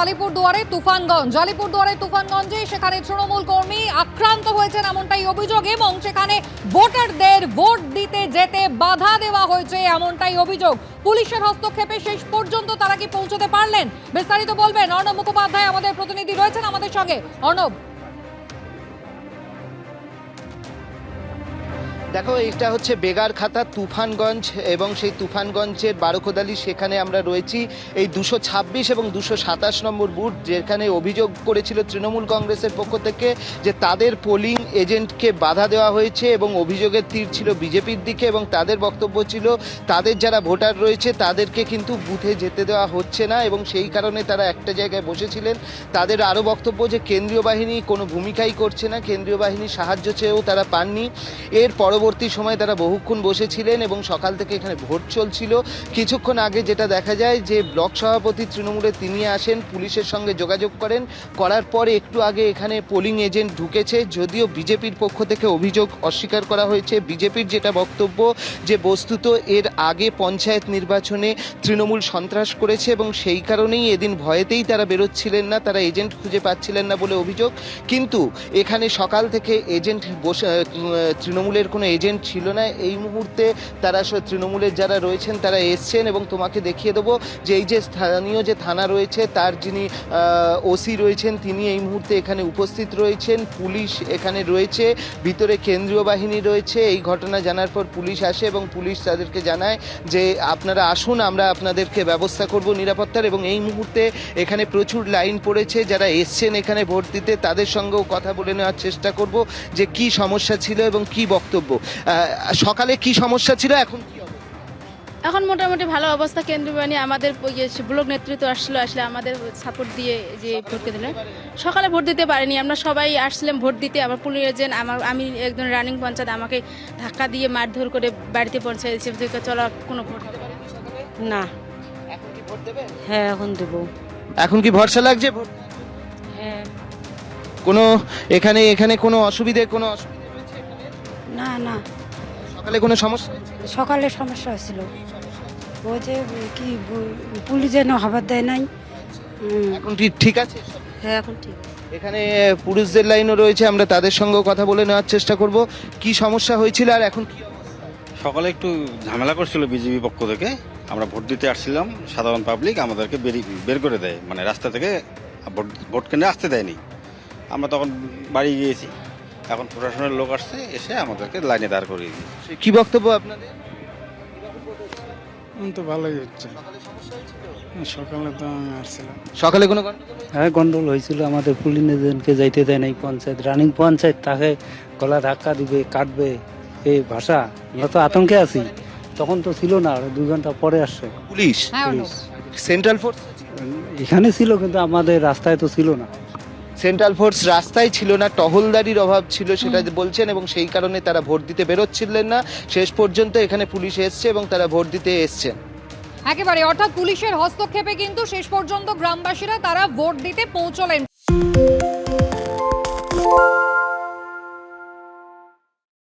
আলিপুরদুয়ারে তুফানগঞ্জে সেখানে তৃণমূল কর্মী আক্রান্ত হয়েছেন এমনটাই অভিযোগ এবং সেখানে ভোটারদের ভোট দিতে যেতে বাধা দেওয়া হয়েছে এমনটাই অভিযোগ। পুলিশের হস্তক্ষেপে শেষ পর্যন্ত তারা কি পৌঁছতে পারলেন? বিস্তারিত বলবেন অর্ণব মুখোপাধ্যায়, আমাদের প্রতিনিধি রয়েছেন আমাদের সঙ্গে। অর্ণব, দেখো, এটা হচ্ছে বেগারখাতা তুফানগঞ্জ এবং সেই তুফানগঞ্জের বারোখোদালি, সেখানে আমরা রয়েছি। এই 226 এবং 227 নম্বর বুথ, যেখানে অভিযোগ করেছিল তৃণমূল কংগ্রেসের পক্ষ থেকে যে তাদের পোলিং এজেন্টকে বাধা দেওয়া হয়েছে এবং অভিযোগের তীর ছিল বিজেপির দিকে এবং তাদের বক্তব্য ছিল তাদের যারা ভোটার রয়েছে তাদেরকে কিন্তু বুথে যেতে দেওয়া হচ্ছে না এবং সেই কারণে তারা একটা জায়গায় বসেছিলেন। তাদের আরও বক্তব্য যে কেন্দ্রীয় বাহিনী কোনো ভূমিকাই করছে না, কেন্দ্রীয় বাহিনীর সাহায্য চেয়েও তারা পাননি। এর পরবর্তী সময় তারা বহুক্ষণ বসেছিলেন এবং সকাল থেকে এখানে ভোট চলছিল। কিছুক্ষণ আগে যেটা দেখা যায় যে ব্লক সভাপতি তৃণমূলের তিনি আসেন, পুলিশের সঙ্গে যোগাযোগ করার পরে একটু আগে এখানে পোলিং এজেন্ট ঢুকেছে। যদিও বিজেপির পক্ষ থেকে অভিযোগ অস্বীকার করা হয়েছে। বিজেপির যেটা বক্তব্য যে বস্তুত এর আগে পঞ্চায়েত নির্বাচনে তৃণমূল সন্ত্রাস করেছে এবং সেই কারণেই এদিন ভয়েতেই তারা বেরোচ্ছিলেন না, তারা এজেন্ট খুঁজে পাচ্ছিলেন না বলে অভিযোগ। কিন্তু এখানে সকাল থেকে এজেন্ট তৃণমূলের কোনো এজেন্ট ছিল না। এই মুহূর্তে তারা তৃণমূলের যারা রয়েছেন তারা এসছেন এবং তোমাকে দেখিয়ে দেবো যে এই যে স্থানীয় যে থানা রয়েছে তার যিনি ওসি রয়েছেন তিনি এই মুহূর্তে এখানে উপস্থিত রয়েছেন। পুলিশ এখানে রয়েছে, ভিতরে কেন্দ্রীয় বাহিনী রয়েছে। এই ঘটনা জানার পর পুলিশ আসে এবং পুলিশ তাদেরকে জানায় যে আপনারা আসুন, আমরা আপনাদেরকে ব্যবস্থা করব নিরাপত্তার। এবং এই মুহূর্তে এখানে প্রচুর লাইন পড়েছে। যারা এসছেন এখানে ভোট দিতে তাদের সঙ্গেও কথা বলে নেওয়ার চেষ্টা করব যে কি সমস্যা ছিল এবং কি বক্তব্য। সকালে কি সমস্যা ছিল, এখন কি অবস্থা? এখন মোটামুটি ভালো অবস্থা। কেন্দ্রীয় বাহিনী আমাদের ব্লক নেতৃত্ব আসলে আমাদের সাপোর্ট দিয়ে যে ভোটকে দিলেন। সকালে ভোট দিতে পারিনি, আমরা সবাই আসছিলাম ভোট দিতে। আমার পুলিশ এজেন্ট আমি একজন রানিং পঞ্চায়েত, আমাকে ধাক্কা দিয়ে মারধর করে বাড়িতে পৌঁছাইছে। চলো কোনো ভোট না। এখন কি ভোট দেবেন? হ্যাঁ, এখন দেবো। এখন কি ভরসা লাগছে ভোট? হ্যাঁ। কোনো এখানে কোনো অসুবিধা রয়েছে? না না, সকালে কোনো সমস্যা? সকালে সমস্যা হয়েছিল, ওই যে কি পুলিশ যেন খবর দেয় নাই। এখন কি ঠিক আছে? হ্যাঁ, এখন ঠিক। এখানে পুরুষদের লাইনও রয়েছে, আমরা তাদের সঙ্গেও কথা বলে নেওয়ার চেষ্টা করব কি সমস্যা হয়েছিল আর এখন কি অবস্থা। সকালে একটু ঝামেলা করছিল বিজেপি পক্ষ থেকে। আমরা ভোট দিতে আসছিলাম, সাধারণ পাবলিক আমাদেরকে বের করে দেয়, মানে রাস্তা থেকে ভোট কেন্দ্রে আসতে দেয়নি। আমরা তখন বাড়ি গিয়েছি। এখন প্রশাসনের লোক আসছে, এসে আমাদেরকে লাইনে দাঁড় করিয়ে দিয়েছে। কি বক্তব্য আপনাদের? তো ভালোই হচ্ছে। সকালে তো আমি আসছিলাম। সকালে কোনো হ্যাঁ, গন্ডগোল হয়েছিল। আমাদের পুলিশ এজেন্টকে যাইতে দেয় নাই পঞ্চায়েত, রানিং পঞ্চায়েত, তাকে গলা ধাক্কা দিবে, কাটবে, এই ভাষা। আমরা তো আতঙ্কে আছি, তখন তো ছিল না, 2 ঘন্টা পরে আসছে পুলিশ। পুলিশ। সেন্ট্রাল ফোর্স এখানে ছিল কিন্তু আমাদের রাস্তায় তো ছিল না। সেন্ট্রাল ফোর্স রাস্তায় ছিল না, টহলদারির অভাব ছিল সেটা বলছেন এবং সেই কারণে তারা ভোট দিতে বেরোচ্ছিলেন না। শেষ পর্যন্ত এখানে পুলিশ এসছে এবং তারা ভোট দিতে এসছেন। একেবারে অর্থাৎ পুলিশের হস্তক্ষেপে কিন্তু শেষ পর্যন্ত গ্রামবাসীরা তারা ভোট দিতে পৌঁছলেন।